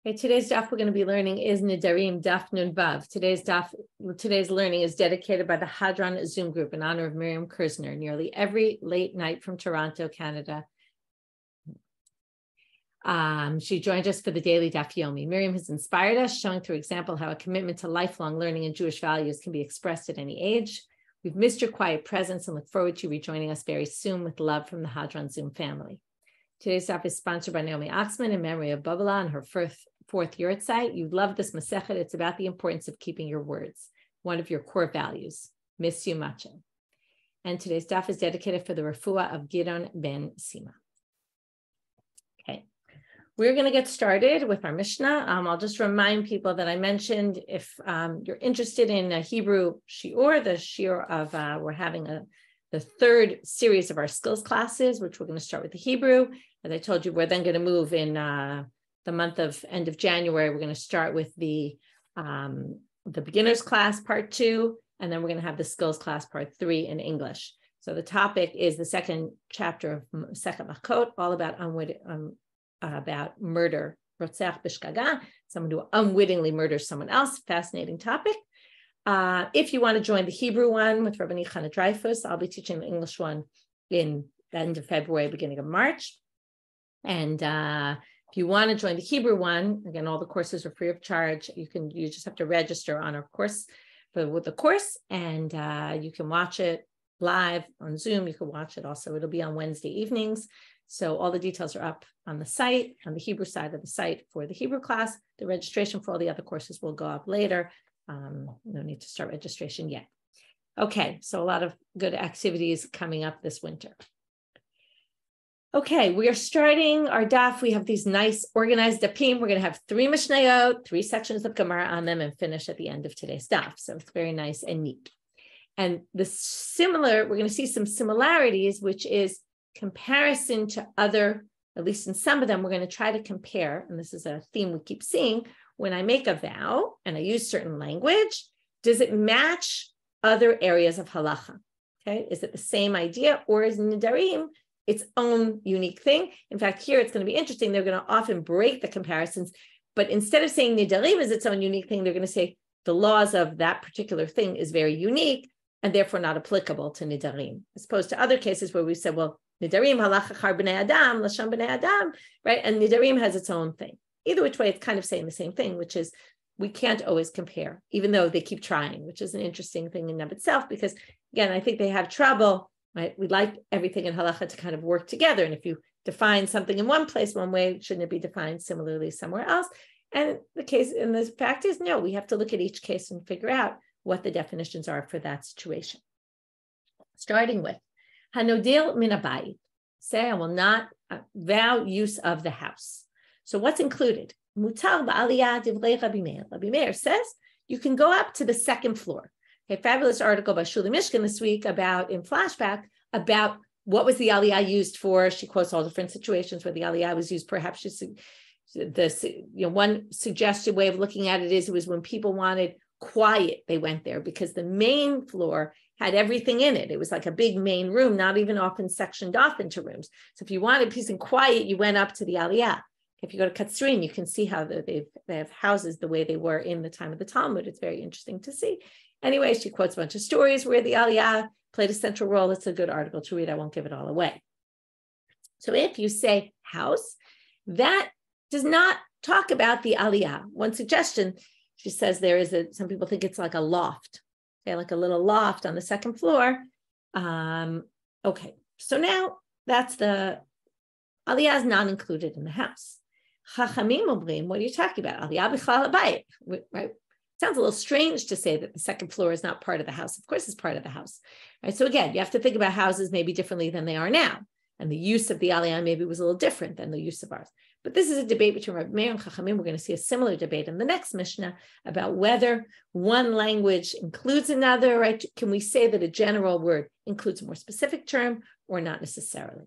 Okay, today's daf we're going to be learning is Nedarim, Daf Nun Vav. Today's learning is dedicated by the Hadron Zoom group in honor of Miriam Kersner, nearly every late night from Toronto, Canada. She joined us for the daily Daf Yomi. Miriam has inspired us, showing through example how a commitment to lifelong learning and Jewish values can be expressed at any age. We've missed your quiet presence and look forward to you rejoining us very soon with love from the Hadron Zoom family. Today's daf is sponsored by Naomi Oxman in memory of Babala and her fourth Yurtzeit. You love this Masechet. It's about the importance of keeping your words, one of your core values. Miss you much. And today's daf is dedicated for the refuah of Gidon ben Sima. Okay, we're going to get started with our Mishna. I'll just remind people that I mentioned if you're interested in a Hebrew Shiur, the Shiur of we're having the third series of our skills classes, which we're going to start with the Hebrew. As I told you, we're then going to move in the month of end of January. We're going to start with the beginners class part 2, and then we're going to have the skills class part 3 in English. So the topic is the second chapter of Masechet Makot, all about murder, rotzach b'shgaga, someone who unwittingly murders someone else. Fascinating topic. If you want to join the Hebrew one with Rabbanit Dreyfus, I'll be teaching the English one in the end of February, beginning of March. And if you want to join the Hebrew one, again, all the courses are free of charge. You just have to register on our course with the course, and you can watch it live on Zoom. You can watch it also. It'll be on Wednesday evenings. So all the details are up on the site, on the Hebrew side of the site for the Hebrew class. The registration for all the other courses will go up later. No need to start registration yet. Okay, so a lot of good activities coming up this winter. Okay, we are starting our daf. We have these nice organized dapim. We're going to have 3 Mishnayot, 3 sections of Gemara on them, and finish at the end of today's daf. So it's very nice and neat. And we're going to see some similarities, which is comparison to other, at least in some of them, we're going to try to compare, and this is a theme we keep seeing, when I make a vow and I use certain language, does it match other areas of halacha? Okay, is it the same idea, or is Nedarim its own unique thing? In fact, here it's going to be interesting. They're going to often break the comparisons, but instead of saying Nedarim is its own unique thing, they're going to say the laws of that particular thing is very unique and therefore not applicable to Nedarim, as opposed to other cases where we said, well, Nedarim halacha char b'nei adam, lashon b'nei adam, right? And Nedarim has its own thing. Either which way, it's kind of saying the same thing, which is we can't always compare, even though they keep trying, which is an interesting thing in and of itself, because again, I think they have trouble, right? We like everything in halacha to kind of work together. And if you define something in one place, one way, shouldn't it be defined similarly somewhere else? And the fact is, no, we have to look at each case and figure out what the definitions are for that situation. Starting with, Hanodil min habayit, say I will not vow use of the house. So what's included? Mutar ba'aliyah divrei Rabbi Meir. Rabbi Meir says you can go up to the second floor. Okay, fabulous article by Shuli Mishkan this week in flashback about what was the aliyah used for. She quotes all different situations where the aliyah was used. Perhaps one suggested way of looking at it was when people wanted quiet, they went there because the main floor had everything in it. It was like a big main room, not even often sectioned off into rooms. So if you wanted peace and quiet, you went up to the aliyah. If you go to Katzrin, you can see how they have houses the way they were in the time of the Talmud. It's very interesting to see. Anyway, she quotes a bunch of stories where the aliyah played a central role. It's a good article to read. I won't give it all away. So if you say house, that does not talk about the aliyah. One suggestion, she says some people think it's like a loft, okay, like a little loft on the second floor. Okay, so now that's the aliyah is not included in the house. Chachamim obrim, what are you talking about? Aliyah b'chlal habayit, right? Sounds a little strange to say that the second floor is not part of the house. Of course, it's part of the house, right? So again, you have to think about houses maybe differently than they are now, and the use of the aliyah maybe was a little different than the use of ours. But this is a debate between Rabbi Meir and Chachamim. We're going to see a similar debate in the next Mishnah about whether one language includes another, right? Can we say that a general word includes a more specific term or not necessarily?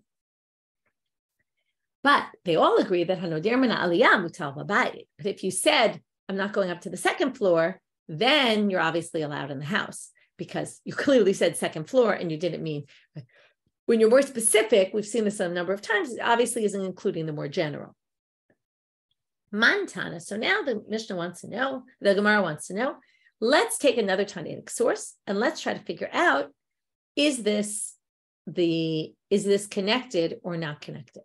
But they all agree that hanoder min aliyah mutar b'bayit. But if you said, I'm not going up to the second floor, then you're obviously allowed in the house because you clearly said second floor and you didn't mean. When you're more specific, we've seen this a number of times, it obviously isn't including the more general. Mantana. So now the Mishnah wants to know, the Gemara wants to know, let's take another Tanaitic source and let's try to figure out, is this connected or not connected?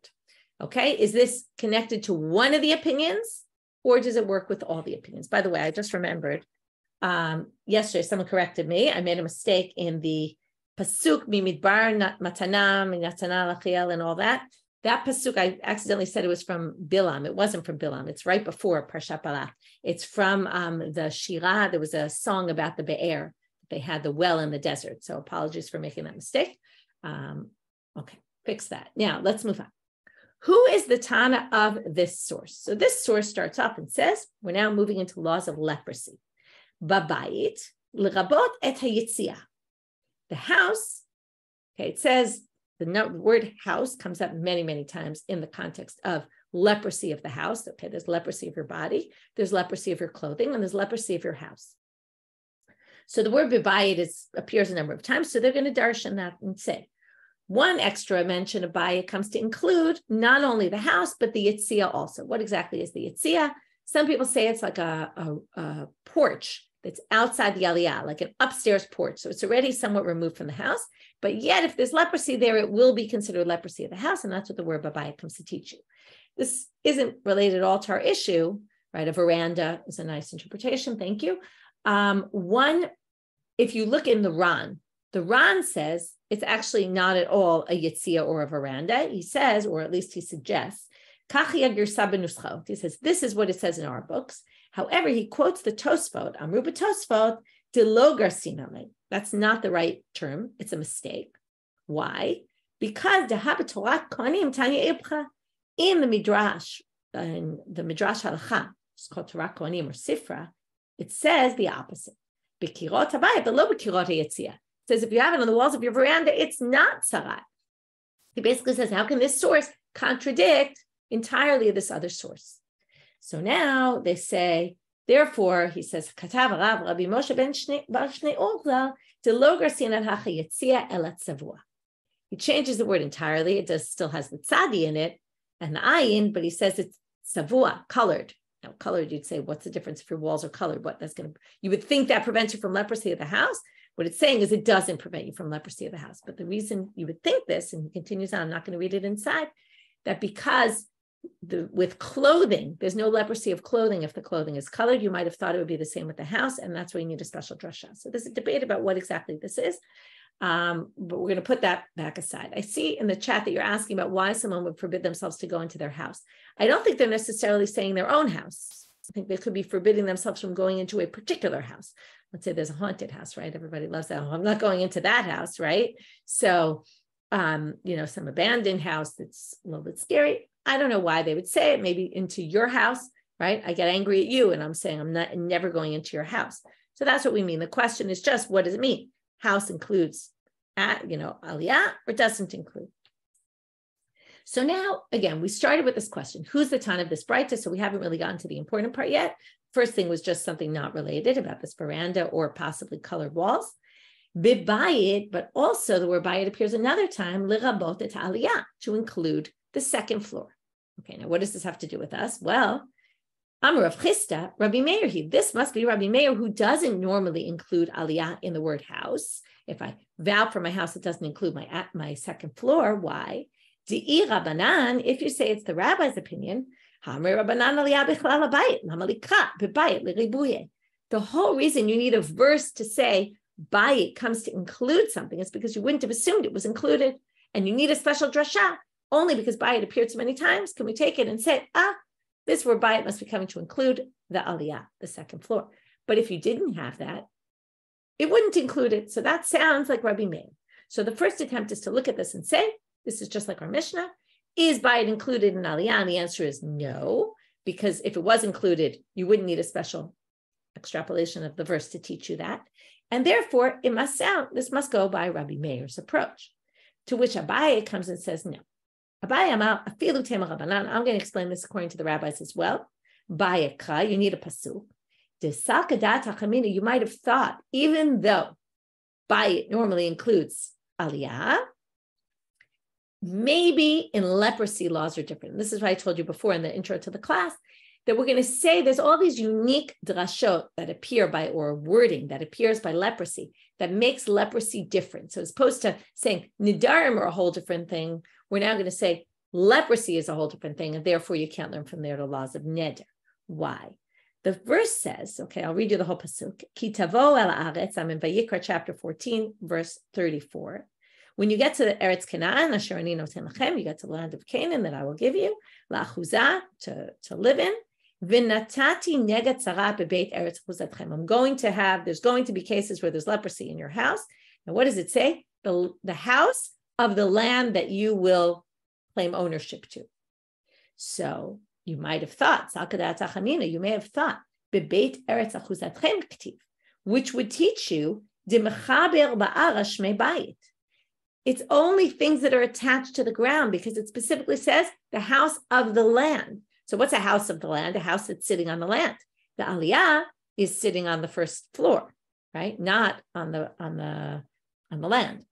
Okay, is this connected to one of the opinions or does it work with all the opinions? By the way, I just remembered yesterday, someone corrected me. I made a mistake in the pasuk, mimidbar matana, minatana lachiel, and all that. That pasuk, I accidentally said it was from Bilam. It wasn't from Bilam. It's right before Parshat Balak. It's from the Shira. There was a song about the Be'er. They had the well in the desert. So apologies for making that mistake. Okay, fix that. Now let's move on. Who is the Tana of this source? So this source starts off and says, we're now moving into laws of leprosy. Babayit, l'rabot et hayitzia. The house, okay, it says, the word house comes up many, many times in the context of leprosy of the house. Okay, there's leprosy of your body, there's leprosy of your clothing, and there's leprosy of your house. So the word bibayit appears a number of times, so they're going to darshan that and say, one extra mention of bayit comes to include not only the house, but the yitzia also. What exactly is the yitzia? Some people say it's like a porch that's outside the aliyah, like an upstairs porch. So it's already somewhat removed from the house, but yet if there's leprosy there, it will be considered leprosy of the house, and that's what the word babayit comes to teach you. This isn't related at all to our issue, right? A veranda is a nice interpretation, thank you. If you look in the Ran says it's actually not at all a yitzia or a veranda. He says, or at least he suggests, he says, this is what it says in our books. However, he quotes the Tosfot, Amru b'Tosfot, de lo garsiname. That's not the right term. It's a mistake. Why? Because in the Midrash, in the Midrash Halacha, it's called Torah Kohanim or Sifra, it says the opposite. B'kirot habayit, but lo b'kirot hayitzia. It says if you have it on the walls of your veranda, it's not sarat. He basically says, how can this source contradict entirely this other source? So now they say, therefore, he says, Katav Rabbi Moshe ben Shnei Ulla de lo garsin al hachayitzia elat savua. He changes the word entirely. It still has the tzadi in it and the ayin, but he says it's savua, colored. Now, colored, you'd say, what's the difference if your walls are colored? You would think that prevents you from leprosy of the house. What it's saying is it doesn't prevent you from leprosy of the house. But the reason you would think this, and he continues on, I'm not going to read it inside, that because with clothing, there's no leprosy of clothing. If the clothing is colored, you might have thought it would be the same with the house, and that's why you need a special drasha. So there's a debate about what exactly this is, but we're going to put that back aside. I see in the chat that you're asking about why someone would forbid themselves to go into their house. I don't think they're necessarily saying their own house. I think they could be forbidding themselves from going into a particular house. Let's say there's a haunted house, right? Everybody loves that. I'm not going into that house, right? So, some abandoned house that's a little bit scary. I don't know why they would say it, maybe into your house, right? I get angry at you and I'm saying I'm never going into your house. So that's what we mean. The question is just, what does it mean? House includes, aliyah or doesn't include. So now, again, we started with this question, who's the Tana of this Breita? So we haven't really gotten to the important part yet. First thing was just something not related about this veranda or possibly colored walls. Bibayit, but also the word bayit appears another time, lirabot et aliyah, to include the second floor. Okay, now what does this have to do with us? Well, Amar Rav Chisda, Rabbi Meir, this must be Rabbi Meir, who doesn't normally include aliyah in the word house. If I vow for my house, it doesn't include my second floor. Why? Di'i Rabbanan, if you say it's the rabbi's opinion, the whole reason you need a verse to say bayit comes to include something is because you wouldn't have assumed it was included, and you need a special drasha only because bayit appeared so many times. Can we take it and say, this word bayit must be coming to include the aliyah, the second floor? But if you didn't have that, it wouldn't include it. So that sounds like Rabbi Meir. So the first attempt is to look at this and say, this is just like our Mishnah. Is bayit included in aliyah? And the answer is no, because if it was included, you wouldn't need a special extrapolation of the verse to teach you that. And therefore, this must go by Rabbi Meir's approach, to which Abaye comes and says, no. Abaye Amar, afilu tema Rabbanan. I'm going to explain this according to the rabbis as well. Bayekha, you need a pasuk. You might have thought, even though bayit normally includes aliyah, maybe in leprosy laws are different. This is what I told you before in the intro to the class, that we're going to say there's all these unique drashot that appear by, or wording that appears by leprosy that makes leprosy different. So as opposed to saying Nedarim are a whole different thing, we're now going to say leprosy is a whole different thing, and therefore you can't learn from there the laws of Neder. Why? The verse says, okay, I'll read you the whole pasuk. Ki tavo el haaretz, I'm in Vayikra chapter 14, verse 34. When you get to the Eretz Canaan, asher ani noten lachem, you get to the land of Canaan that I will give you, la'achuzah, to live in. V'natati nega tzara bebeit eretz chuzatchem. There's going to be cases where there's leprosy in your house. And what does it say? The house of the land that you will claim ownership to. So you might have thought, you may have thought, bebeit eretz chuzatchem ktiv, which would teach you, dimechaber ba'arash mebayit. It's only things that are attached to the ground because it specifically says the house of the land. So what's a house of the land? A house that's sitting on the land. The aliyah is sitting on the first floor, right? Not on the land.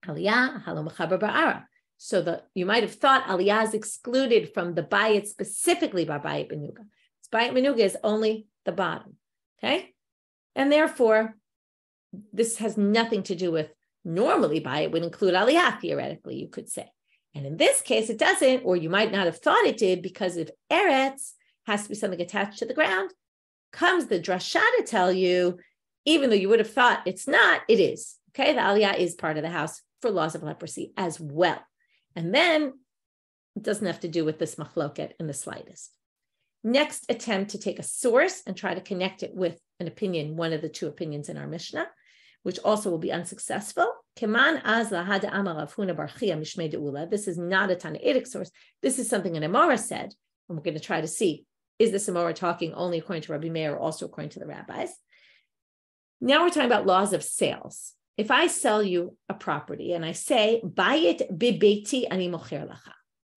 Aliyah, halo mechaber ba'ara. So you might have thought aliyah is excluded from the bayit specifically by bayit benuga. Bayit benuga is only the bottom, okay? And therefore, this has nothing to do with normally bayit would include aliyah, theoretically, you could say. And in this case, it doesn't, or you might not have thought it did, because if eretz has to be something attached to the ground, comes the drasha to tell you, even though you would have thought it's not, it is. Okay, the aliyah is part of the house for laws of leprosy as well. And then it doesn't have to do with this machloket in the slightest. Next attempt to take a source and try to connect it with an opinion, one of the two opinions in our Mishnah, which also will be unsuccessful. This is not a Tanaitic source. This is something an Amora said, and we're going to try to see, is this Amora talking only according to Rabbi Meir or also according to the rabbis? Now we're talking about laws of sales. If I sell you a property and I say, buy it bibeiti ani mocher lacha.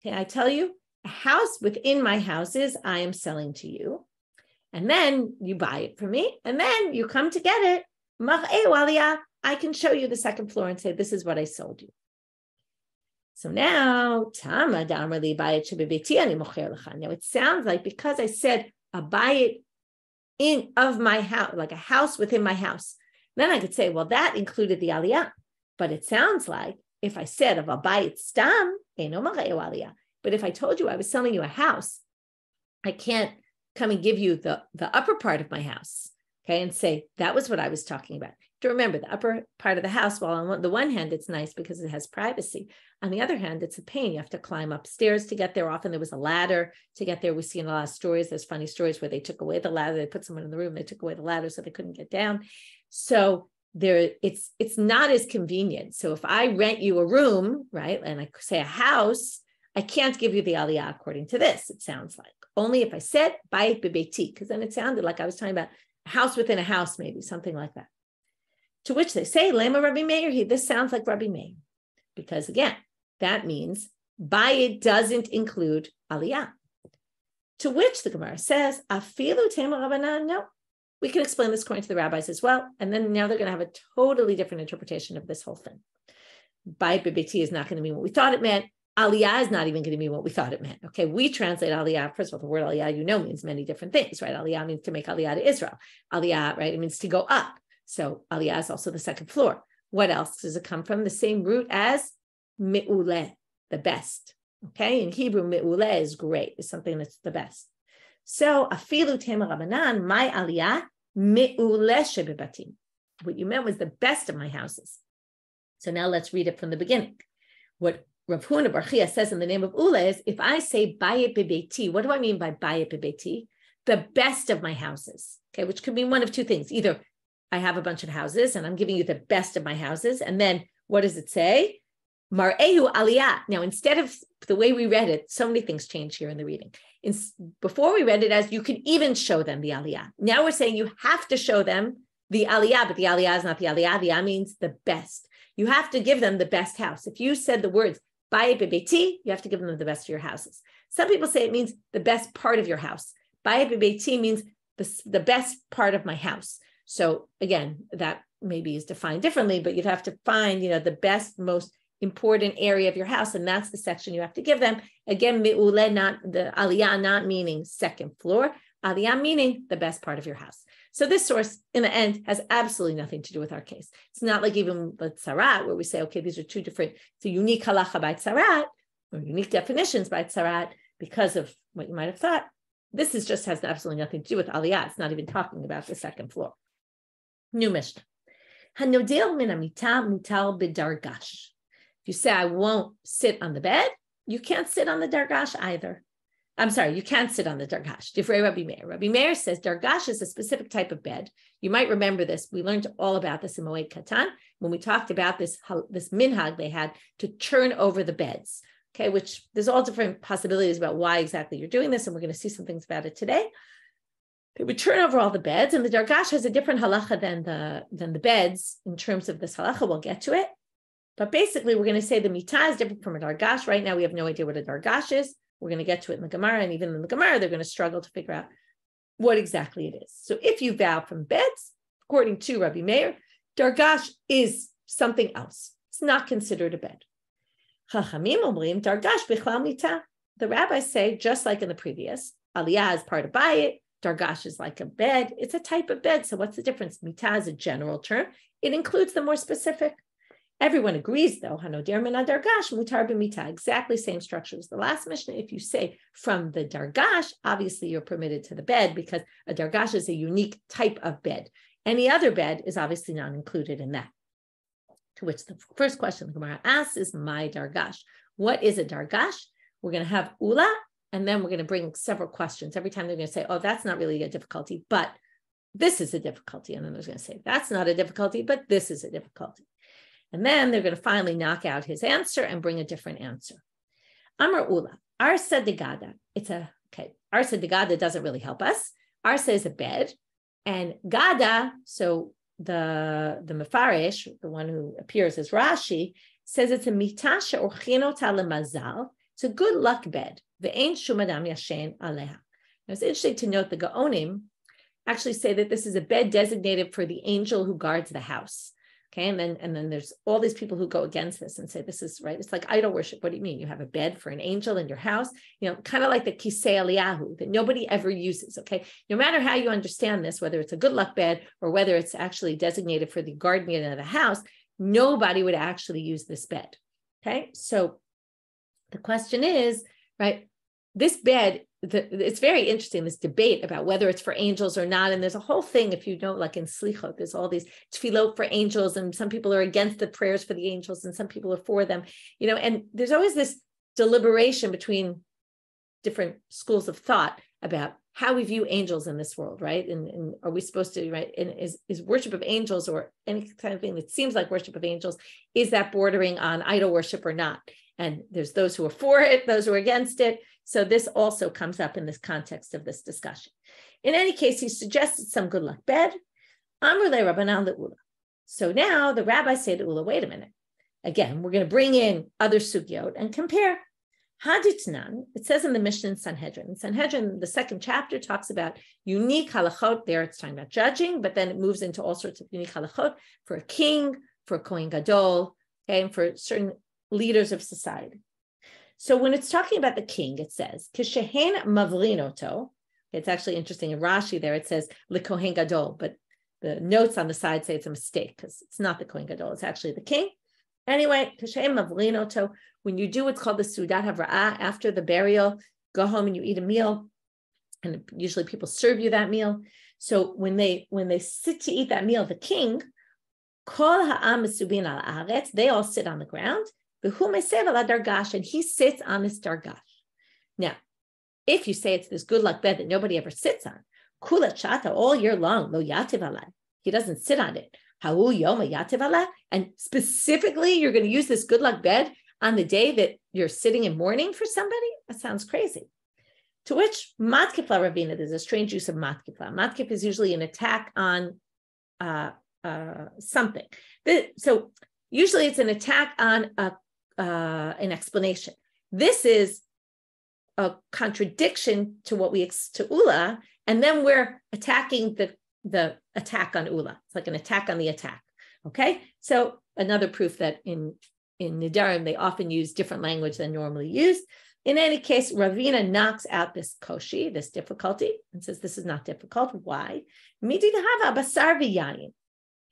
Okay, I tell you, a house within my houses I am selling to you. And then you buy it from me, and then you come to get it. I can show you the second floor and say, this is what I sold you. So now, now it sounds like because I said a buy it in of my house, like a house within my house, then I could say, well, that included the aliyah. But it sounds like if I said of a buy it stam, but if I told you I was selling you a house, I can't come and give you the upper part of my house. Okay, and say, that was what I was talking about. To remember, the upper part of the house, while on the one hand, it's nice because it has privacy. On the other hand, it's a pain. You have to climb upstairs to get there. Often there was a ladder to get there. We see in a lot of stories, there's funny stories where they took away the ladder. They put someone in the room, they took away the ladder so they couldn't get down. So it's not as convenient. So if I rent you a room, right, and I say a house, I can't give you the aliyah according to this, it sounds like. Only if I said, bayit bebeiti, because then it sounded like I was talking about a house within a house, maybe, something like that. To which they say, Lema Rabbi Meir, this sounds like Rabbi Meir. Because again, that means bayit doesn't include aliyah. To which the Gemara says, Afilu tema Rabbanan, no. We can explain this according to the rabbis as well. And then now they're going to have a totally different interpretation of this whole thing. Bayit bebeiti is not going to mean what we thought it meant. Aliyah is not even going to mean what we thought it meant. Okay, we translate aliyah. First of all, the word aliyah, means many different things, right? Aliyah means to make aliyah to Israel. Aliyah, right? It means to go up. So aliyah is also the second floor. What else does it come from? The same root as me'uleh, the best. Okay, in Hebrew, me'uleh is great. It's something that's the best. So afilu tema Rabbanan, my aliyah, me'uleh shebebatim. What you meant was the best of my houses. So now let's read it from the beginning. What Rav Huna Bar Chia says in the name of Ulla is, if I say bayit bebeiti, what do I mean by bayit bebeiti? The best of my houses, okay, which could mean one of two things. Either I have a bunch of houses and I'm giving you the best of my houses, and then what does it say? Mar'ehu aliyah. Now, instead of the way we read it, so many things change here in the reading. Before we read it as you can even show them the aliyah. Now we're saying you have to show them the aliyah, but the aliyah is not the aliyah. The aliyah means the best. You have to give them the best house. If you said the words bayit bebeiti, you have to give them the best of your houses. Some people say it means the best part of your house. Bayit bebeiti means the best part of my house. So again, that maybe is defined differently, but you'd have to find, the best, most important area of your house, and that's the section you have to give them. Again, me'ule, not the aliyah, not meaning second floor, aliyah meaning the best part of your house. So this source, in the end, has absolutely nothing to do with our case. It's not like even the tzarat, where we say, okay, these are two different, it's a unique halacha by tzarat, or unique definitions by tzarat, because of what you might have thought. This is just has absolutely nothing to do with aliyah. It's not even talking about the second floor. New Mishna. Hanodil min hamita mutal b'dargash. If you say, I won't sit on the bed, you can't sit on the dargash either. I'm sorry, you can't sit on the dargash. Divrei Rabbi Meir. Rabbi Meir says dargash is a specific type of bed. You might remember this. We learned all about this in Moed Katan when we talked about this minhag they had to turn over the beds. Okay, which there's all different possibilities about why exactly you're doing this, and we're going to see some things about it today. They would turn over all the beds, and the dargash has a different halacha than the beds in terms of this halacha. We'll get to it. But basically, we're going to say the mitah is different from a dargash. Right now, we have no idea what a dargash is. We're going to get to it in the Gemara, and even in the Gemara, they're going to struggle to figure out what exactly it is. So if you vow from beds, according to Rabbi Meir, dargash is something else. It's not considered a bed. Chachamim omrim dargash bichlal mitah. The rabbis say, just like in the previous, aliyah is part of bayit, dargash is like a bed. It's a type of bed. So what's the difference? Mitah is a general term. It includes the more specific. Everyone agrees, though, hanodir min dargash mutar b'mitah, exactly same structure as the last Mishnah. If you say from the dargash, obviously you're permitted to the bed because a dargash is a unique type of bed. Any other bed is obviously not included in that. To which the first question the Gemara asks is, my dargash. What is a dargash? We're going to have Ulla, and then we're going to bring several questions. Every time they're going to say, oh, that's not really a difficulty, but this is a difficulty. And then they're going to say, that's not a difficulty, but this is a difficulty. And then they're going to finally knock out his answer and bring a different answer. Amar Ulla, Arsa de Gada. Arsa de Gada doesn't really help us. Arsa is a bed, and Gada, so the Mefarish, the one who appears as Rashi, says it's a mitasha or chinota lemazal. It's a good luck bed. Ve'ein shum adam yashen aleha. Now it's interesting to note the Gaonim actually say that this is a bed designated for the angel who guards the house. Okay, and then there's all these people who go against this and say this is right. It's like idol worship. What do you mean? You have a bed for an angel in your house? You know, kind of like the kisei Eliyahu that nobody ever uses. Okay, no matter how you understand this, whether it's a good luck bed or whether it's actually designated for the guardian of the house, nobody would actually use this bed. Okay, so the question is, right? This bed, it's very interesting, this debate about whether it's for angels or not. And there's a whole thing, if you know, like in Slichot, there's all these tefillot for angels, and some people are against the prayers for the angels, and some people are for them, you know, and there's always this deliberation between different schools of thought about how we view angels in this world, right? And are we supposed to, right? And is worship of angels or any kind of thing that seems like worship of angels, is that bordering on idol worship or not? And there's those who are for it, those who are against it. So this also comes up in this context of this discussion. In any case, he suggested some good luck bed. Amrulei Rabbanan le'Ulla. So now the rabbis say to Ulla, wait a minute. Again, we're going to bring in other sugyot and compare. Haditnan, it says in the Mishna in Sanhedrin. In Sanhedrin, the second chapter talks about unique halachot. There it's talking about judging, but then it moves into all sorts of unique halachot for a king, for a kohen gadol, okay, and for certain leaders of society. So when it's talking about the king, it says, Kishehen mavrinoto. It's actually interesting in Rashi there, it says, Le Kohen Gadol, but the notes on the side say it's a mistake because it's not the Kohen Gadol, it's actually the king. Anyway, Kishehen mavrinoto, when you do what's called the Sudat Havra'ah, after the burial, go home and you eat a meal, and usually people serve you that meal. So when they sit to eat that meal, the king, Kol ha'am mesubin al haaretz, they all sit on the ground, dargash, and he sits on this dargash. Now, if you say it's this good luck bed that nobody ever sits on, kula chata all year long, lo yativ alai, he doesn't sit on it. Ha'u yoma yativ alai, and specifically you're going to use this good luck bed on the day that you're sitting in mourning for somebody? That sounds crazy. To which matkipla Ravina, there's a strange use of matkipla. Matkip is usually an attack on something. So usually it's an attack on an explanation. This is a contradiction to what to Ulla, and then we're attacking the attack on Ulla. It's like an attack on the attack. Okay, so another proof that in in Nedarim, they often use different language than normally used. In any case, Ravina knocks out this koshi, this difficulty, and says this is not difficult. Why? Okay,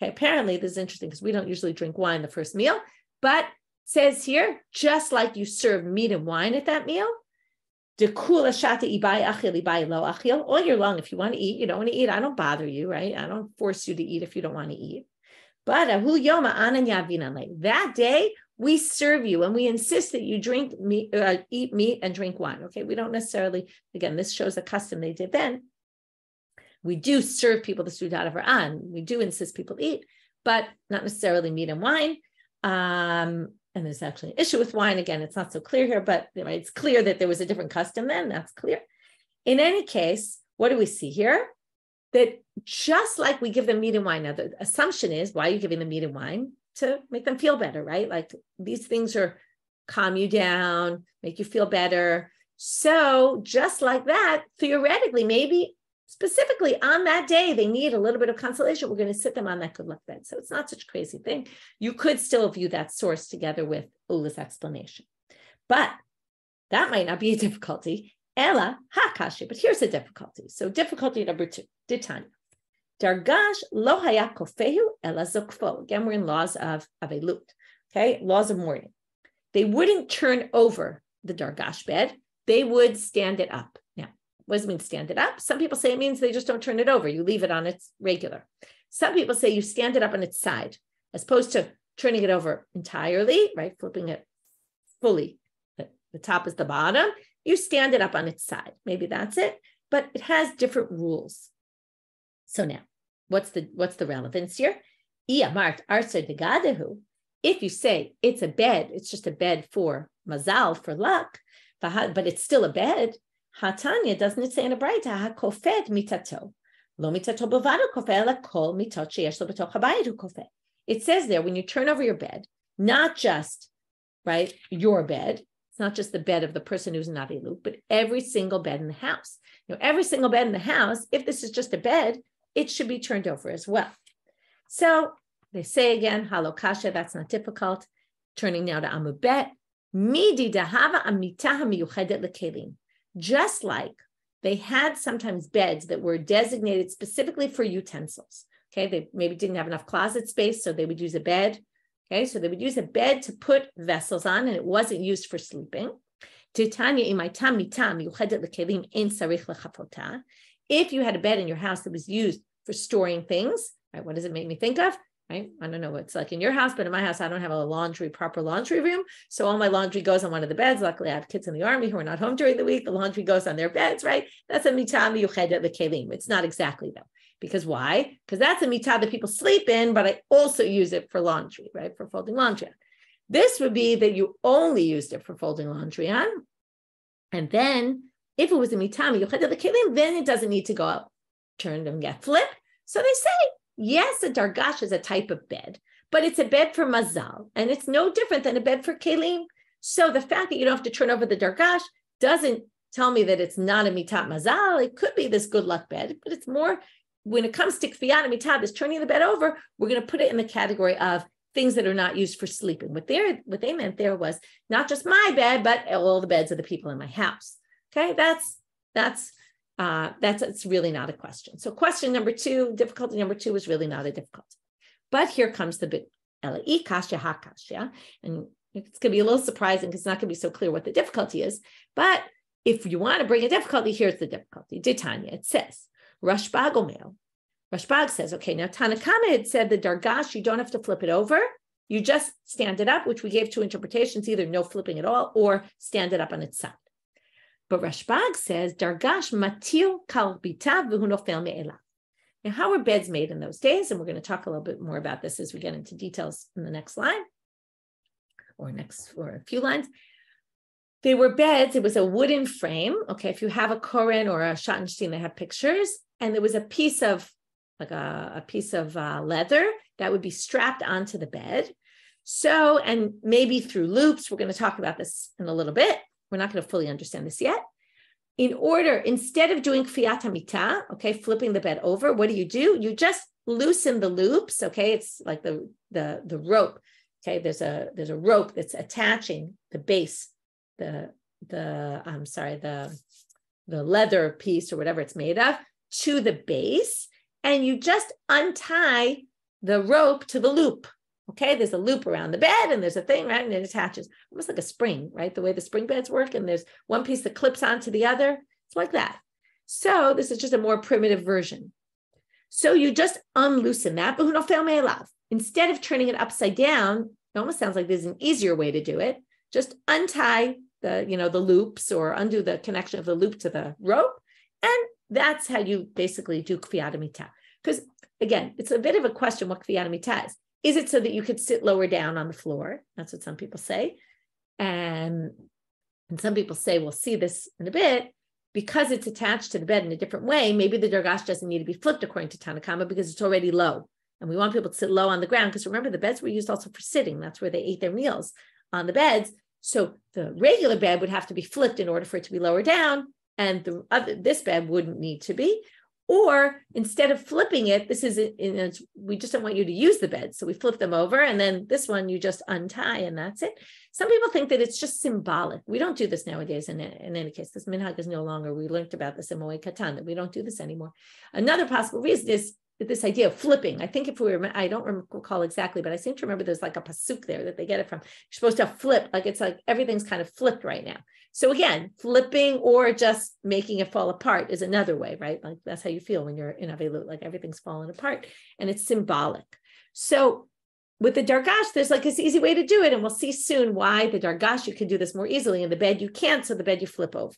apparently this is interesting because we don't usually drink wine the first meal, but says here, just like you serve meat and wine at that meal, all year long, if you want to eat, you don't want to eat, I don't bother you, right? I don't force you to eat if you don't want to eat. But that day, we serve you and we insist that you drink meat, eat meat and drink wine. Okay, we don't necessarily, again, this shows a custom they did then. We do serve people the Sudat of Ra'an. We do insist people eat, but not necessarily meat and wine. And there's actually an issue with wine. Again, it's not so clear here, but right, it's clear that there was a different custom then. That's clear. In any case, what do we see here? That just like we give them meat and wine, now the assumption is, why are you giving them meat and wine? To make them feel better, right? Like these things are calm you down, make you feel better. So just like that, theoretically, maybe specifically on that day, they need a little bit of consolation. We're going to sit them on that good luck bed. So it's not such a crazy thing. You could still view that source together with Ulla's explanation. But that might not be a difficulty. Ella hakashi, but here's a difficulty. So difficulty number 2, Ditanya. Dargash lo haya kofehu ela zokfo. Again, we're in laws of avelut, okay? Laws of mourning. They wouldn't turn over the dargash bed. They would stand it up. Now, what does it mean stand it up? Some people say it means they just don't turn it over. You leave it on its regular. Some people say you stand it up on its side, as opposed to turning it over entirely, right? Flipping it fully. The top is the bottom. You stand it up on its side. Maybe that's it, but it has different rules. So now, what's the relevance here? If you say it's a bed, it's just a bed for mazal, for luck, but it's still a bed. Hatanya, doesn't it say in a braita, hakofet mitato, lo mitato bavado kofet, la kol mitot sheyesh lo b'toch habayit hu kofet. It says there, when you turn over your bed, not just, right, your bed, it's not just the bed of the person who's not Avilut, but every single bed in the house. Every single bed in the house, if this is just a bed, it should be turned over as well. So they say again, halokasha, that's not difficult. Turning now to Amud Bet, midi dahava amita hamiyuchedet lekelim. Just like they had sometimes beds that were designated specifically for utensils. Okay, they maybe didn't have enough closet space, so they would use a bed. Okay, so they would use a bed to put vessels on, and it wasn't used for sleeping. If you had a bed in your house that was used for storing things, right? What does it make me think of? Right? I don't know what it's like in your house, but in my house, I don't have a proper laundry room. So all my laundry goes on one of the beds. Luckily, I have kids in the army who are not home during the week. The laundry goes on their beds, right? That's a mitah miyuchedet lekelim. It's not exactly though. Because why? Because that's a mitah that people sleep in, but I also use it for laundry, right? For folding laundry on. This would be that you only used it for folding laundry on. And then if it was a mitah miyuchedet lekelim, then it doesn't need to go out, turned and get flipped. So they say, yes, a dargash is a type of bed, but it's a bed for mazal, and it's no different than a bed for kelim. So the fact that you don't have to turn over the dargash doesn't tell me that it's not a mitat mazal. It could be this good luck bed, but it's more, when it comes to kfiyat and mitat, is turning the bed over, we're going to put it in the category of things that are not used for sleeping. What they meant there was not just my bed, but all the beds of the people in my house. Okay, that's really not a question. So question number 2, difficulty number 2 is really not a difficulty. But here comes the big Ela kasha hakasha, and it's going to be a little surprising because it's not going to be so clear what the difficulty is. But if you want to bring a difficulty, here's the difficulty. Ditanya, it says, Rashbag Omer. Rashbag says, okay, now Tanakama had said the dargash, you don't have to flip it over. You just stand it up, which we gave 2 interpretations, either no flipping at all or stand it up on its side. But Rashbag says, dargash matil kalbitav v'hu nofel me'elav. Now, how were beds made in those days? And we're going to talk a little bit more about this as we get into details in the next line, or a few lines. They were beds. It was a wooden frame. Okay, if you have a Koren or a Schottenstein, they have pictures, and there was a piece of leather that would be strapped onto the bed. So, and maybe through loops. We're going to talk about this in a little bit. We're not going to fully understand this yet. Instead of doing kfiyat hamita, okay, flipping the bed over, what do? You just loosen the loops, okay? It's like the rope Okay, there's a rope that's attaching the base, the leather piece or whatever it's made of to the base, and you just untie the rope to the loop. Okay, there's a loop around the bed and there's a thing, right? And it attaches almost like a spring, right? The way the spring beds work, and there's one piece that clips onto the other. It's like that. So this is just a more primitive version. So you just unloosen that, but instead of turning it upside down, it almost sounds like there's an easier way to do it. Just untie the loops, or undo the connection of the loop to the rope. And that's how you basically do kfiyat hamita. Because again, it's a bit of a question what kfiyat hamita is. Is it so that you could sit lower down on the floor? That's what some people say. And some people say, we'll see this in a bit, because it's attached to the bed in a different way, maybe the dargash doesn't need to be flipped according to Tanakama because it's already low. And we want people to sit low on the ground, because remember, the beds were used also for sitting. That's where they ate their meals, on the beds. So the regular bed would have to be flipped in order for it to be lower down, and this bed wouldn't need to be. Or instead of flipping it, we just don't want you to use the bed. So we flip them over, and then this one you just untie, and that's it. Some people think that it's just symbolic. We don't do this nowadays in any case. This minhag is no longer, we learned about this in Moed Katan, that we don't do this anymore. Another possible reason is this idea of flipping. I think I don't recall exactly, but I seem to remember there's like a pasuk there that they get it from. You're supposed to flip, like it's like everything's kind of flipped right now. So again, flipping or just making it fall apart is another way, right? Like that's how you feel when you're in Avelut, like everything's falling apart, and it's symbolic. So with the dargash, there's like this easy way to do it, and we'll see soon why the dargash, you can do this more easily. In the bed, you can't, so the bed you flip over.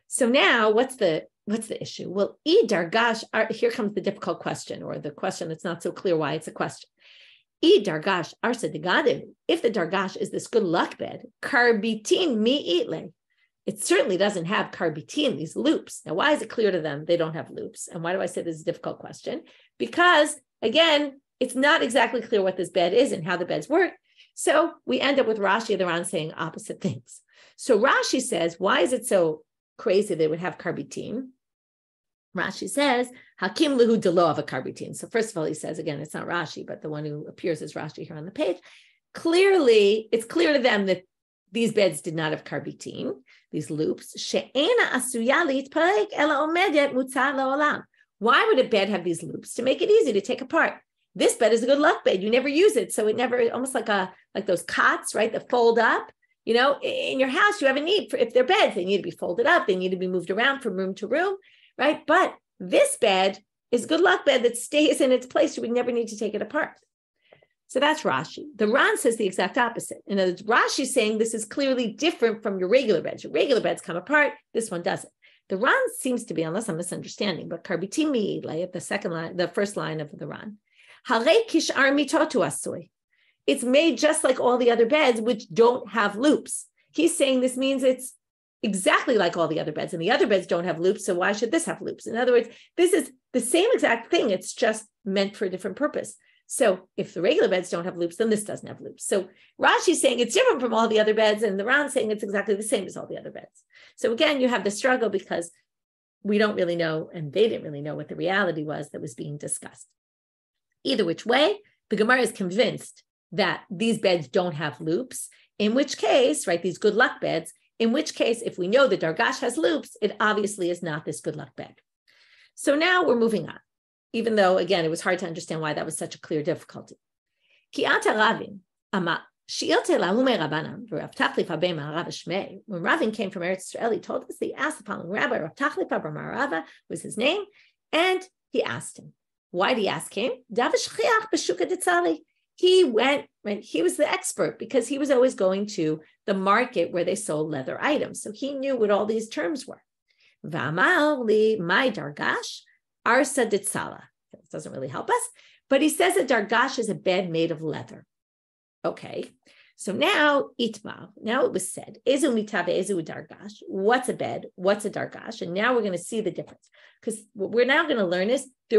So now what's the issue? Well, dargash, here comes the difficult question, or the question that's not so clear why it's a question. Dargash arsa degadim. If the dargash is this good luck bed, karbitin mi itle. It certainly doesn't have karbitin, these loops. Now, why is it clear to them they don't have loops? And why do I say this is a difficult question? Because again, it's not exactly clear what this bed is and how the beds work. So we end up with Rashi, the Ran, saying opposite things. So Rashi says, why is it so crazy they would have karbitin? Rashi says, Hakim lehu delo of a karbitin. So first of all, he says, again, it's not Rashi, but the one who appears as Rashi here on the page. Clearly, it's clear to them that these beds did not have karbitin, these loops. She'ena asuya litparek ela omedet mutzah la'olam. Why would a bed have these loops? To make it easy to take apart. This bed is a good luck bed. You never use it. So it never, almost like those cots, right, that fold up. You know, in your house, you have a need for, if they're beds, they need to be folded up. They need to be moved around from room to room, right? But this bed is a good luck bed that stays in its place. So we never need to take it apart. So that's Rashi. The Ran says the exact opposite. In other words, Rashi is saying this is clearly different from your regular beds. Your regular beds come apart. This one doesn't. The Ran seems to be, unless I'm misunderstanding, but karbitim mi'ilay at the second line, the first line of the Ran. Harei kishar mitotu asui. It's made just like all the other beds, which don't have loops. He's saying this means it's exactly like all the other beds, and the other beds don't have loops, so why should this have loops? In other words, this is the same exact thing. It's just meant for a different purpose. So if the regular beds don't have loops, then this doesn't have loops. So Rashi's saying it's different from all the other beds, and the Ran saying it's exactly the same as all the other beds. So again, you have the struggle because we don't really know, and they didn't really know what the reality was that was being discussed. Either which way, the Gemara is convinced that these beds don't have loops, in which case, right, these good luck beds, in which case, if we know the dargash has loops, it obviously is not this good luck bed. So now we're moving on, even though, again, it was hard to understand why that was such a clear difficulty. When Ravin came from Eretz Israel, he told us, he asked the following rabbi, Rav Tachlifa bar Marava was his name, and he asked him. Why did he ask him? He went, right, he was the expert because he was always going to the market where they sold leather items. So he knew what all these terms were. V'amar li my dargash arsa ditzala. It doesn't really help us, but he says a dargash is a bed made of leather. Okay, so now itmar. Now it was said, ezu mitabe ezu dargash. What's a bed? What's a dargash? And now we're going to see the difference, because what we're now going to learn is they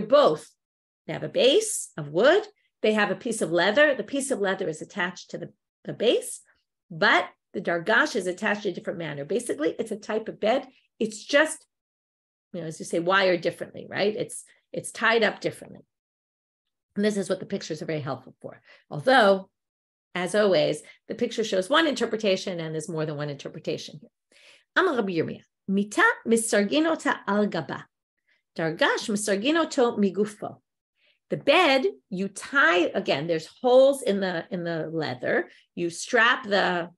have a base of wood. They have a piece of leather. The piece of leather is attached to the base, but the dargash is attached in a different manner. Basically, it's a type of bed. It's just, as you say, wired differently, right? It's tied up differently. And this is what the pictures are very helpful for. Although as always, the picture shows one interpretation and there's more than one interpretation here. Amar Rabbi Yirmiyah, mita misarginota al gaba, dargash misarginoto migufo. The bed, you tie, again, there's holes in the leather. You strap the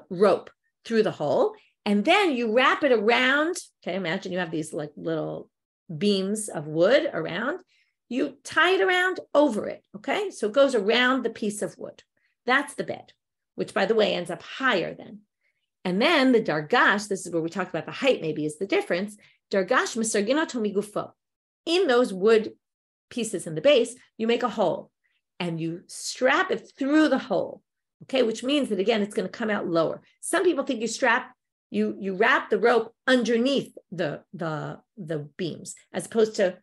rope through the hole, and then you wrap it around. Okay, imagine you have these like little beams of wood around. You tie it around over it, okay? So it goes around the piece of wood. That's the bed, which, by the way, ends up higher then. And then the dargash, this is where we talked about the height maybe is the difference. Dargash misarginoto migufo. In those wood pieces in the base, you make a hole and you strap it through the hole, okay? Which means that, again, it's going to come out lower. Some people think you wrap the rope underneath the beams as opposed to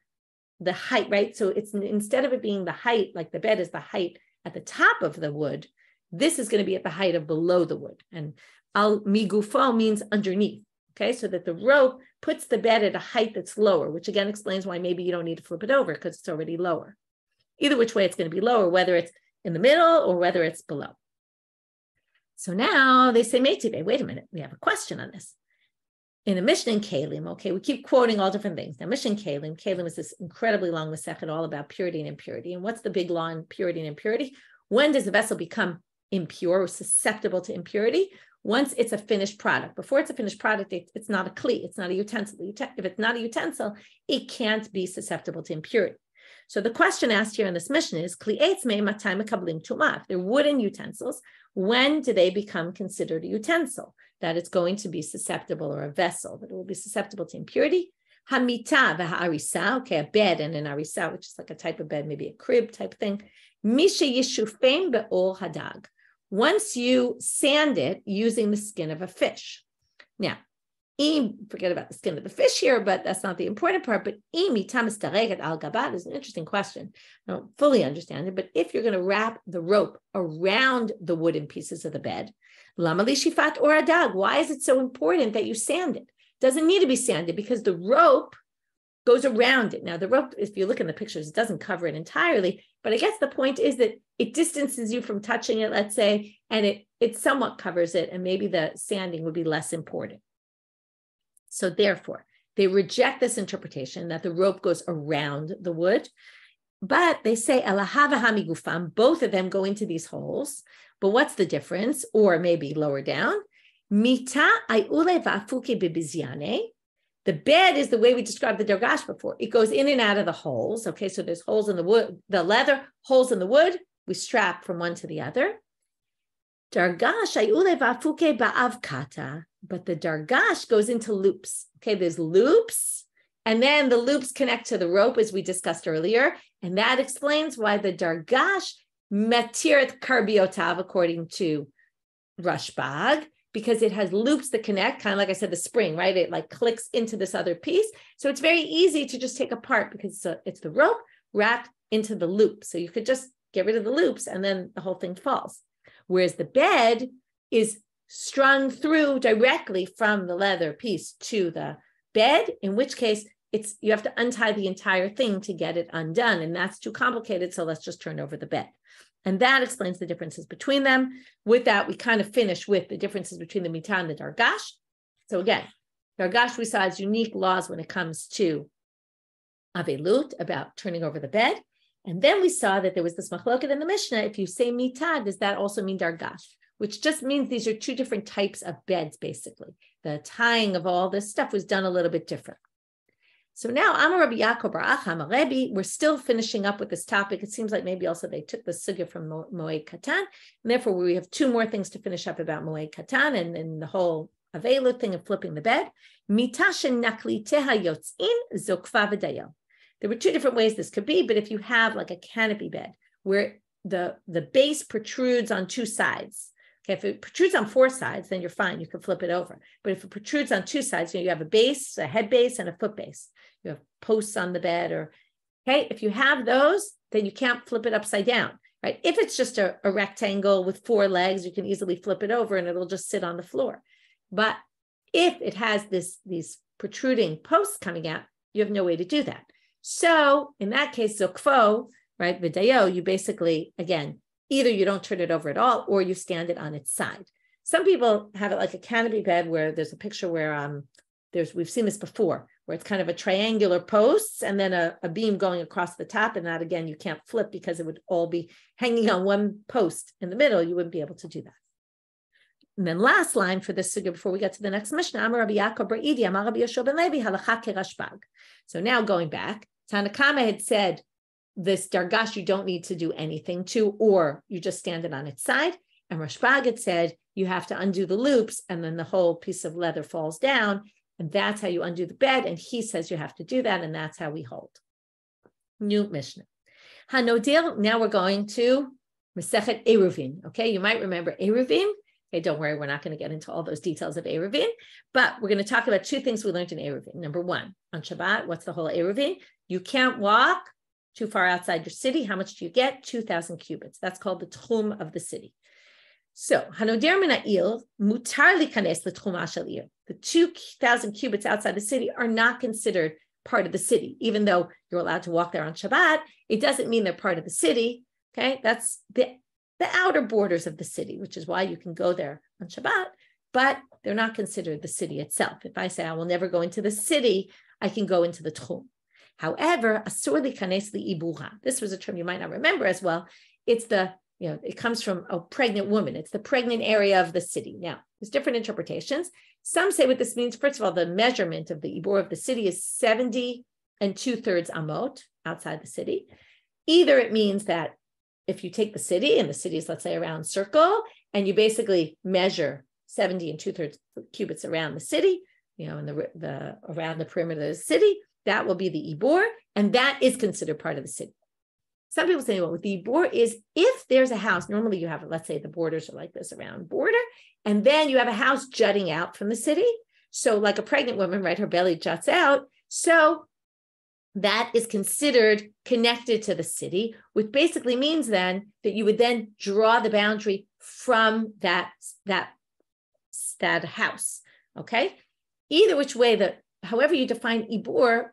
the height, right? So it's instead of it being the height, like the bed is the height at the top of the wood, this is going to be at the height of below the wood. And al migufo means underneath, okay? So that the rope puts the bed at a height that's lower, which again explains why maybe you don't need to flip it over because it's already lower. Either which way it's going to be lower, whether it's in the middle or whether it's below. So now they say, Meitive, wait a minute, we have a question on this. In a Mishna and Kalim, okay, we keep quoting all different things. Now, Mishna and Kalim is this incredibly long masechet all about purity and impurity. And what's the big law in purity and impurity? When does the vessel become impure or susceptible to impurity? Once it's a finished product. Before it's a finished product, it's not a kli, it's not a utensil. If it's not a utensil, it can't be susceptible to impurity. So the question asked here in this Mishna is, kli eitz mei matai mekablim tumah. If they're wooden utensils, when do they become considered a utensil? That it's going to be susceptible, or a vessel, that it will be susceptible to impurity. Hamita v'ha'arisa, okay, a bed and an arisa, which is like a type of bed, maybe a crib type thing. Misha yishufein be'or hadag. Once you sand it using the skin of a fish. Now, forget about the skin of the fish here, but that's not the important part. But al-gabat is an interesting question. I don't fully understand it, but if you're going to wrap the rope around the wooden pieces of the bed, lama li shifat or adag, why is it so important that you sand it? Doesn't need to be sanded because the rope goes around it. Now, the rope, if you look in the pictures, it doesn't cover it entirely, but I guess the point is that it distances you from touching it, let's say, and it somewhat covers it, and maybe the sanding would be less important. So therefore, they reject this interpretation that the rope goes around the wood, but they say, both of them go into these holes, but what's the difference? Or maybe lower down, mita ayule va'afuke bebiziane. The bed is the way we described the dargash before. It goes in and out of the holes. Okay, so there's holes in the wood, the leather, holes in the wood. We strap from one to the other. Dargash ayule va'afuke ba'avkata. But the dargash goes into loops. Okay, there's loops, and then the loops connect to the rope, as we discussed earlier. And that explains why the dargash matirat karbiotav, according to Rashbag, because it has loops that connect, kind of like I said, the spring, right? It like clicks into this other piece. So it's very easy to just take apart because it's the rope wrapped into the loop. So you could just get rid of the loops and then the whole thing falls. Whereas the bed is strung through directly from the leather piece to the bed, in which case you have to untie the entire thing to get it undone. And that's too complicated. So let's just turn over the bed. And that explains the differences between them. With that, we kind of finish with the differences between the mita and the dargash. So again, dargash we saw has unique laws when it comes to avelut, about turning over the bed. And then we saw that there was this machloket in the Mishnah. If you say mita, does that also mean dargash? Which just means these are two different types of beds, basically. The tying of all this stuff was done a little bit different. So now, Amar Rabbi Yaakov Bar Acha Amar Rebbe, we're still finishing up with this topic. It seems like maybe also they took the sugya from Moed Katan, and therefore we have two more things to finish up about Moed Katan and the whole Avelut thing of flipping the bed. Mitashen nakliteha yotzin zokfa v'dayo. There were two different ways this could be, but if you have like a canopy bed where the base protrudes on two sides. Okay, if it protrudes on four sides, then you're fine. You can flip it over. But if it protrudes on two sides, you have a base, a head base, and a foot base. You have posts on the bed, if you have those, then you can't flip it upside down, right? If it's just a rectangle with four legs, you can easily flip it over and it'll just sit on the floor. But if it has these protruding posts coming out, you have no way to do that. So in that case, zokfo, right, v'dayo, you basically, again, Either you don't turn it over at all, or you stand it on its side. Some people have it like a canopy bed where there's a picture where we've seen this before, where it's kind of a triangular posts and then a beam going across the top. And that, again, you can't flip because it would all be hanging on one post in the middle. You wouldn't be able to do that. And then last line for this sugya before we get to the next Mishna, Amar Rabbi Yaakov bar Idi, Amar Rabbi Yehoshua ben Levi, halacha kerashbag. So now going back, Tanakama had said this dargash you don't need to do anything to, or you just stand it on its side. And Rashbag had said you have to undo the loops and then the whole piece of leather falls down. And that's how you undo the bed. And he says you have to do that. And that's how we hold. New Mishnah. Hanodil, now we're going to Masechet Eruvin. Okay, you might remember Eruvin. Okay, don't worry, we're not going to get into all those details of Eruvin, but we're going to talk about two things we learned in Eruvin. Number one, on Shabbat, what's the whole Eruvin? You can't walk too far outside your city. How much do you get? 2,000 cubits. That's called the techum of the city. So, Hanoder min ha'il mutar likanes letchum shel ir. The 2,000 cubits outside the city are not considered part of the city, even though you're allowed to walk there on Shabbat. It doesn't mean they're part of the city. Okay, that's the outer borders of the city, which is why you can go there on Shabbat, but they're not considered the city itself. If I say I will never go into the city, I can go into the techum. However, asur likanes ibur. This was a term you might not remember as well. It's it comes from a pregnant woman. It's the pregnant area of the city. Now, there's different interpretations. Some say what this means. First of all, the measurement of the ibur of the city is 70 2/3 amot outside the city. Either it means that if you take the city, and the city is, let's say, a round circle, and you basically measure 70 2/3 cubits around the city, and the around the perimeter of the city, that will be the ibur, and that is considered part of the city. Some people say, well, with the ibur is if there's a house, normally you have, let's say the borders are like this around border, and then you have a house jutting out from the city. So like a pregnant woman, right, her belly juts out. So that is considered connected to the city, which basically means then that you would then draw the boundary from that house, okay? Either which way, however you define ibur,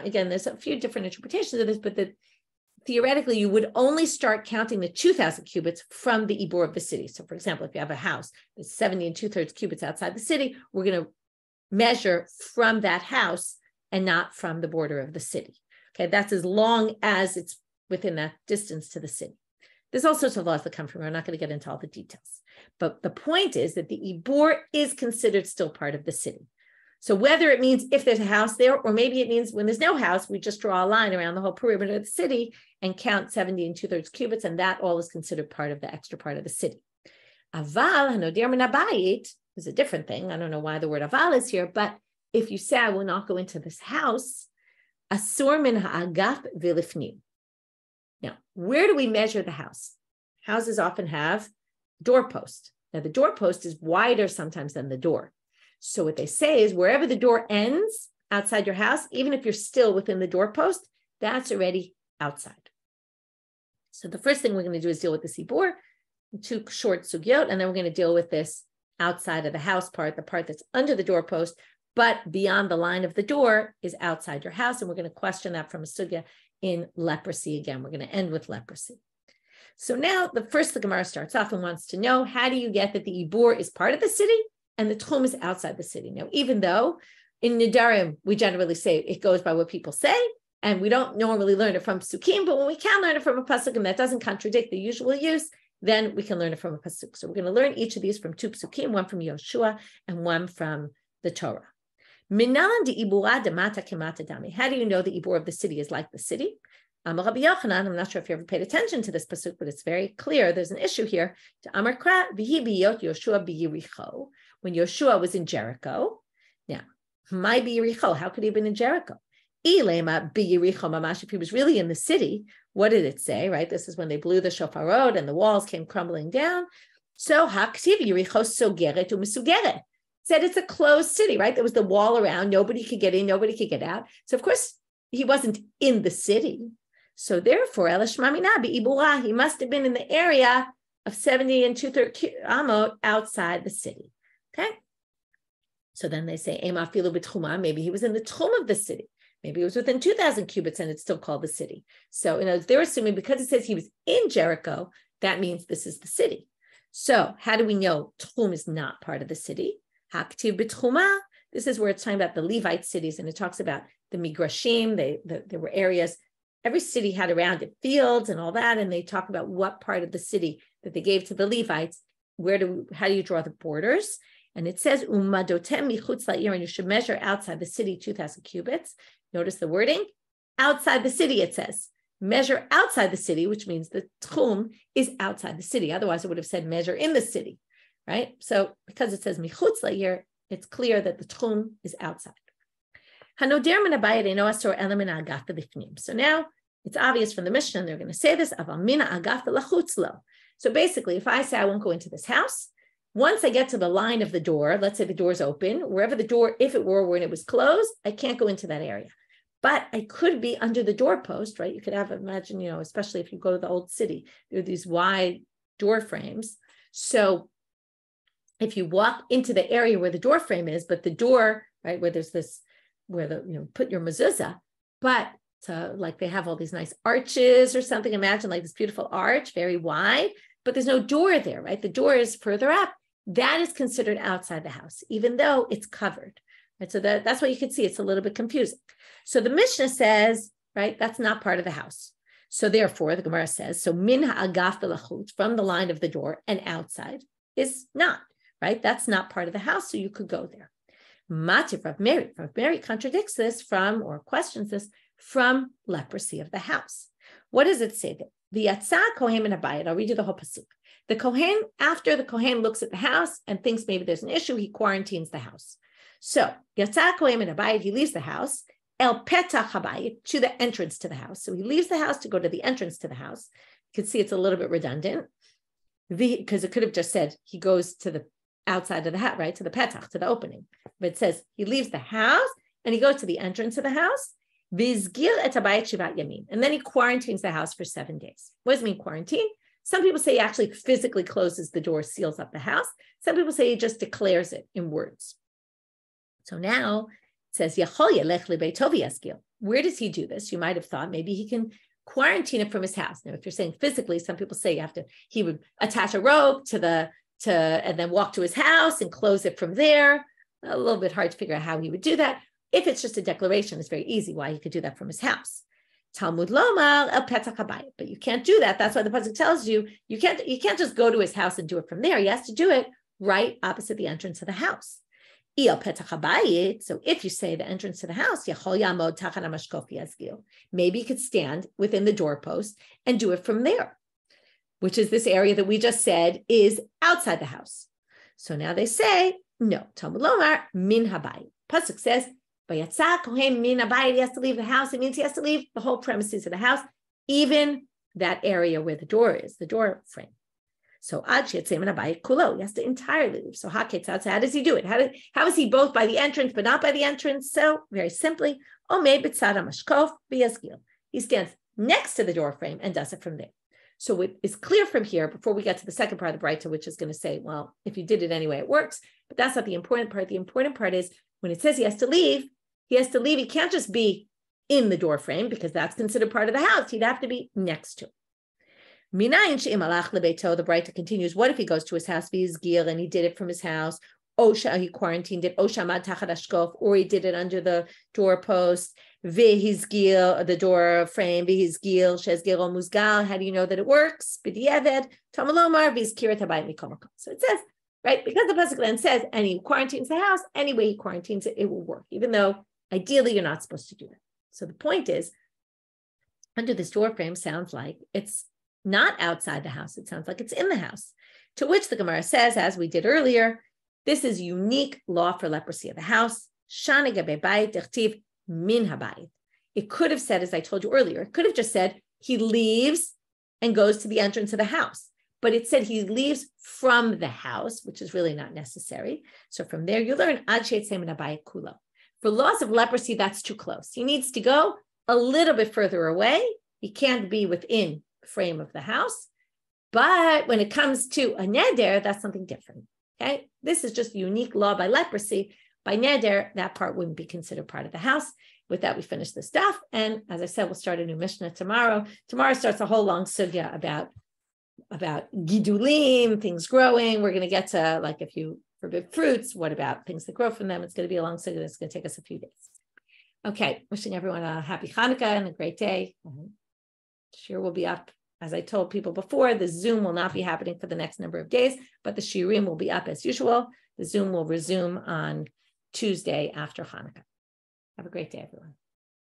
again, there's a few different interpretations of this, but theoretically, you would only start counting the 2,000 cubits from the ibur of the city. So for example, if you have a house that's 70 2/3 cubits outside the city, we're going to measure from that house and not from the border of the city. Okay, that's as long as it's within that distance to the city. There's all sorts of laws that come from it. I'm not going to get into all the details. But the point is that the ibur is considered still part of the city. So whether it means if there's a house there, or maybe it means when there's no house, we just draw a line around the whole perimeter of the city and count 70 2/3 cubits, and that all is considered part of the extra part of the city. Aval hanoder min habayit is a different thing. I don't know why the word aval is here, but if you say, I will not go into this house, asur min ha'agaf v'lifnim. Now, where do we measure the house? Houses often have doorpost. Now, the doorpost is wider sometimes than the door. So what they say is wherever the door ends outside your house, even if you're still within the doorpost, that's already outside. So the first thing we're going to do is deal with this ibur, 2 short sugyot, and then we're going to deal with this outside of the house part, the part that's under the doorpost, but beyond the line of the door is outside your house. And we're going to question that from a sugya in leprosy again. We're going to end with leprosy. So now the Gemara starts off and wants to know, how do you get that the ibur is part of the city and the techum is outside the city? Now, even though in Nedarim, we generally say it goes by what people say, and we don't normally learn it from psukim, but when we can learn it from a pasuk and that doesn't contradict the usual use, then we can learn it from a pasuk. So we're going to learn each of these from 2 psukim, one from Yehoshua and one from the Torah. How do you know the ibur of the city is like the city? I'm not sure if you ever paid attention to this pasuk, but it's very clear. There's an issue here. When Yehoshua was in Jericho, now, my Yericho, how could he have been in Jericho? If he was really in the city, what did it say, right? This is when they blew the shofarot and the walls came crumbling down. So, said it's a closed city, right? There was the wall around, nobody could get in, nobody could get out. So of course, he wasn't in the city. So therefore, he must have been in the area of 70 2/3 amot outside the city. Okay? So then they say, maybe he was in the techum of the city. Maybe it was within 2,000 cubits and it's still called the city. So they're assuming because it says he was in Jericho, that means this is the city. So how do we know techum is not part of the city? Haktiv b'techuma. This is where it's talking about the Levite cities, and it talks about the migrashim. There were areas. Every city had around it fields and all that, and they talk about what part of the city that they gave to the Levites. How do you draw the borders? And it says umadotem michutz la'ir, and you should measure outside the city 2,000 cubits. Notice the wording, outside the city. It says measure outside the city, which means the techum is outside the city. Otherwise, it would have said measure in the city, right? So because it says michutz la'ir, it's clear that the techum is outside. So now it's obvious from the Mishna, and they're going to say this, so basically, if I say I won't go into this house, once I get to the line of the door, let's say the door's open, wherever the door, if it were when it was closed, I can't go into that area. But I could be under the doorpost, right? You could imagine, especially if you go to the old city, there are these wide door frames. So if you walk into the area where the door frame is, but the door, right, where there's this, where put your mezuzah, but like they have all these nice arches or something. Imagine like this beautiful arch, very wide, but there's no door there, right? The door is further up. That is considered outside the house, even though it's covered, right? So that's what you can see. It's a little bit confusing. So the Mishna says, right, that's not part of the house. So therefore, the Gemara says, so min ha'agaf v'lachut, from the line of the door and outside is not, right? That's not part of the house, so you could go there. Mativ Rav Mary contradicts this or questions this from leprosy of the house. What does it say there? The Yatzah Kohen and Abayit. I'll read you the whole pasuk. The Kohen, after the Kohen looks at the house and thinks maybe there's an issue, he quarantines the house. So Yatzah Kohen and Abayit, he leaves the house, El Petach Habayit, to the entrance to the house. So he leaves the house to go to the entrance to the house. You can see it's a little bit redundant because it could have just said he goes to the outside of the house, right, to the Petach, to the opening. But it says he leaves the house and he goes to the entrance of the house. And then he quarantines the house for 7 days. What does it mean, quarantine? Some people say he actually physically closes the door, seals up the house. Some people say he just declares it in words. So now it says, where does he do this? You might have thought maybe he can quarantine it from his house. Now, if you're saying physically, some people say he would attach a rope and then walk to his house and close it from there. A little bit hard to figure out how he would do that. If it's just a declaration, it's very easy why he could do that from his house. Talmud Lomar El Petach Habayit, but you can't do that. That's why the pasuk tells you you can't just go to his house and do it from there. He has to do it right opposite the entrance of the house. El Petach Habayit. So if you say the entrance to the house, Yachol Yamod Tachan HaMashkof Yazgil, maybe he could stand within the doorpost and do it from there, which is this area that we just said is outside the house. So now they say no. Talmud Lomar Min Habayit. Pasuk says, but Yatzah Kohen min habayit, he has to leave the house. It means he has to leave the whole premises of the house, even that area where the door is, the door frame. So ad sheyetzeh min habayit kulo, he has to entirely leave. So haketzad, how does he do it? How is he both by the entrance but not by the entrance? So very simply, omei b'tzad hamashkof v'yazgil. He stands next to the door frame and does it from there. So it is clear from here, before we get to the second part of the Braita, which is going to say, well, if you did it anyway, it works. But that's not the important part. The important part is when it says he has to leave, he has to leave. He can't just be in the door frame because that's considered part of the house. He'd have to be next to it. The Braita continues, what if he goes to his house, and he did it from his house, he quarantined it, or he did it under the doorpost, the door frame, how do you know that it works? So it says, right, because the pasuk then says, and he quarantines the house, anyway he quarantines it, it will work, even though ideally you're not supposed to do that. So the point is, under this door frame sounds like it's not outside the house, it sounds like it's in the house. To which the Gemara says, as we did earlier, this is unique law for leprosy of the house. It could have said, as I told you earlier, it could have just said he leaves and goes to the entrance of the house. But it said he leaves from the house, which is really not necessary. So from there, you learn ad sheyetzeh min habayit kulo. For laws of leprosy, that's too close. He needs to go a little bit further away. He can't be within the frame of the house. But when it comes to a neder, that's something different. Okay, this is just a unique law by leprosy. By neder, that part wouldn't be considered part of the house. With that, we finish the stuff. And as I said, we'll start a new Mishna tomorrow. Tomorrow starts a whole long sugya about gidulim, things growing. We're going to get to, like, if you forbid fruits, what about things that grow from them? It's going to be a long sugya. It's going to take us a few days. Okay, wishing everyone a happy Hanukkah and a great day. Shiur will be up. As I told people before, the Zoom will not be happening for the next number of days, but the Shiurim will be up as usual. The Zoom will resume on Tuesday after Hanukkah. Have a great day, everyone.